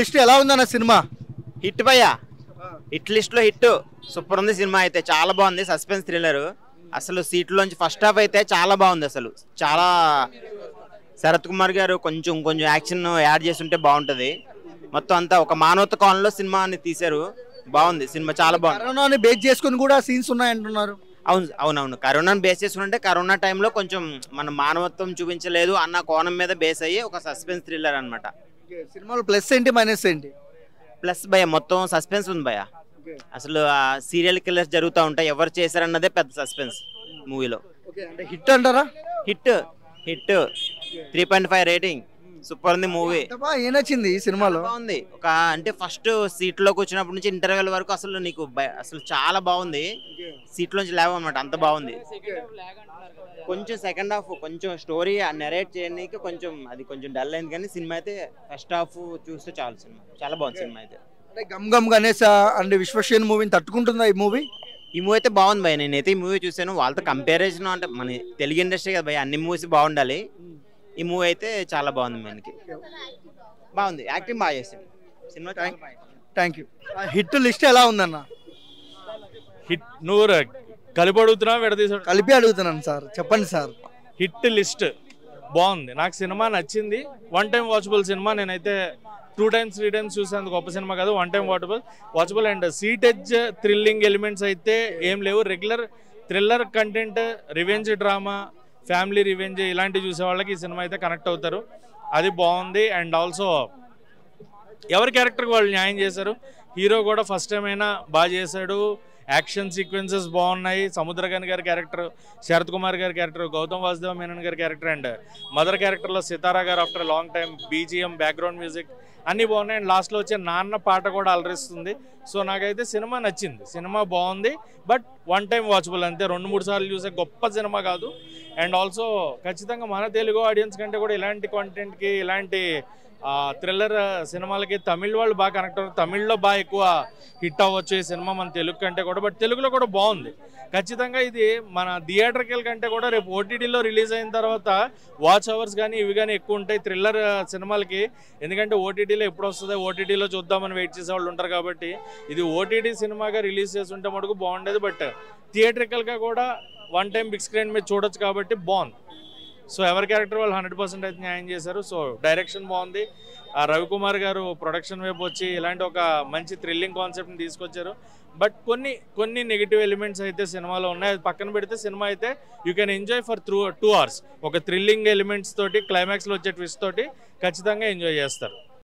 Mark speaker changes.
Speaker 1: List ఎలా ఉందన్న cinema?
Speaker 2: Hit భయ్యా, హిట్ లిస్ట్ లో హిట్. సూపర్ ఉంది సినిమా అయితే, చాలా బాగుంది. సస్పెన్స్ థ్రిల్లర్ అసలు. సీట్లోంచి ఫస్ట్ హాఫ్ అయితే చాలా బాగుంది అసలు. చాలా శరత్ కుమార్ గారు కొంచెం యాక్షన్ యాడ్ చేస్తుంటే బాగుంటది. మొత్తం అంతా ఒక మానవత కోణంలో సినిమాని తీశారు. బాగుంది సినిమా, చాలా బాగుంది.
Speaker 1: కరోనాని బేస్ చేసుకుని కూడా సీన్స్ ఉన్నాయంటున్నారు.
Speaker 2: అవునవును, కరోనాను బేస్ చేసుకుంటే కరోనా టైంలో కొంచెం మన మానవత్వం చూపించలేదు అన్న కోణం మీద బేస్ అయ్యి ఒక సస్పెన్స్ థ్రిల్లర్ అనమాట.
Speaker 1: సినిమాలో ప్లస్ ఏంటి, మైనస్ ఏంటి?
Speaker 2: ప్లస్ భయ మొత్తం సస్పెన్స్ ఉంది భయ. అసలు సీరియల్ కిల్లర్స్ జరుగుతూ ఉంటాయి, ఎవరు చేశారన్నదే పెద్ద సస్పెన్స్ మూవీలో.
Speaker 1: హిట్ అంటారా?
Speaker 2: Hit 3.5 rating. సూపర్ ఉంది మూవీ.
Speaker 1: ఏం నచ్చింది ఈ సినిమాలో?
Speaker 2: బాగుంది. ఒక అంటే ఫస్ట్ సీట్ లోకి వచ్చినప్పటి నుంచి ఇంటర్వెల్ వరకు అసలు నీకు అసలు చాలా బాగుంది. సీట్ లోంచి లేవు అనమాట, అంత బాగుంది. కొంచెం సెకండ్ హాఫ్ కొంచెం స్టోరీ నెరేట్ చేయడానికి కొంచెం డల్ అయింది, కానీ సినిమా అయితే ఫస్ట్ హాఫ్ చూస్తే చాలు. సినిమా చాలా బాగుంది. సినిమా అయితే
Speaker 1: అంటే గమ్ గమ్ గణేష్ అండ్ విశ్వసేన్ మూవీని తట్టుకుంటుందా ఈ మూవీ?
Speaker 2: ఈ మూవీ అయితే బాగుంది భయ. నేనైతే ఈ మూవీ చూసాను, వాళ్ళతో కంపారిజన్ అంటే మన తెలుగు ఇండస్ట్రీ కదా భయ, అన్ని మూవీస్ బాగుండాలి. ఈ మూవీ అయితే చాలా బాగుంది. మనకి బాగుంది, యాక్టింగ్ బాగా చేసింది cinema.
Speaker 1: Thank you. Hit list ఎలా ఉందన్న?
Speaker 3: హిట్ నువ్వు కలిపి అడుగుతున్నా, విడదీసాడు?
Speaker 1: కలిపి అడుగుతున్నాను సార్, చెప్పండి సార్.
Speaker 3: హిట్ లిస్ట్ బాగుంది, నాకు సినిమా నచ్చింది. One time watchable cinema. నేనైతే 2 times 3 times చూసాను. గొప్ప సినిమా కాదు, one time watchable. And seat edge thrilling elements అయితే ఏం లేవు. Regular thriller content, revenge drama, family revenge ఇలాంటివి చూసే వాళ్ళకి ఈ సినిమా అయితే కనెక్ట్ అవుతారు. అది బాగుంది. అండ్ ఆల్సో ఎవరి క్యారెక్టర్కి వాళ్ళు న్యాయం చేశారు. హీరో కూడా ఫస్ట్ టైం అయినా బాగా చేశాడు. యాక్షన్ సీక్వెన్సెస్ బాగున్నాయి. సముద్రగని గారి క్యారెక్టర్, శరత్ కుమార్ గారి క్యారెక్టర్, గౌతమ్ వాసుదేవ మేనన్ గారి క్యారెక్టర్ అండ్ మదర్ క్యారెక్టర్లో సితారా గారు after long time, BGM, background music అన్నీ బాగున్నాయి. అండ్ లాస్ట్లో వచ్చే నాన్న పాట కూడా అలరిస్తుంది. సో నాకైతే సినిమా నచ్చింది. సినిమా బాగుంది, బట్ వన్ టైం వాచబుల్ అంతే. 2-3 సార్లు చూసే గొప్ప సినిమా కాదు. అండ్ ఆల్సో ఖచ్చితంగా మన తెలుగు ఆడియన్స్ కంటే కూడా ఇలాంటి కాంటెంట్కి, ఇలాంటి థ్రిల్లర్ సినిమాలకి తమిళ్ వాళ్ళు బాగా కనెక్ట్ అవ్వరు. తమిళ్లో బాగా ఎక్కువ హిట్ అవ్వచ్చు ఈ సినిమా మన తెలుగు కంటే కూడా. బట్ తెలుగులో కూడా బాగుంది. ఖచ్చితంగా ఇది మన థియేటర్కల్ కంటే కూడా రేపు ఓటీటీలో రిలీజ్ అయిన తర్వాత వాచ్ అవర్స్ కానీ ఇవి కానీ ఎక్కువ ఉంటాయి థ్రిల్లర్ సినిమాలకి. ఎందుకంటే ఓటీటీలో ఎప్పుడు వస్తుందో, ఓటీటీలో చూద్దామని వెయిట్ చేసే వాళ్ళు ఉంటారు. కాబట్టి ఇది ఓటీటీ సినిమాగా రిలీజ్ చేస్తుంటే మటుకు బాగుండేది. బట్ థియేటర్కల్గా కూడా వన్ టైం బిగ్ స్క్రీన్ మీద చూడొచ్చు కాబట్టి బాగుంది. సో ఎవరి క్యారెక్టర్ వాళ్ళు 100% అయితే న్యాయం చేశారు. సో డైరెక్షన్ బాగుంది. రవికుమార్ గారు ప్రొడక్షన్ వైపు వచ్చి ఇలాంటి ఒక మంచి థ్రిల్లింగ్ కాన్సెప్ట్ని తీసుకొచ్చారు. బట్ కొన్ని నెగిటివ్ ఎలిమెంట్స్ అయితే సినిమాలో ఉన్నాయి. అది పక్కన పెడితే సినిమా అయితే you can enjoy for 2 hours. ఒక థ్రిల్లింగ్ ఎలిమెంట్స్ తోటి, క్లైమాక్స్లో వచ్చే ట్విస్ట్ తోటి ఖచ్చితంగా ఎంజాయ్ చేస్తారు.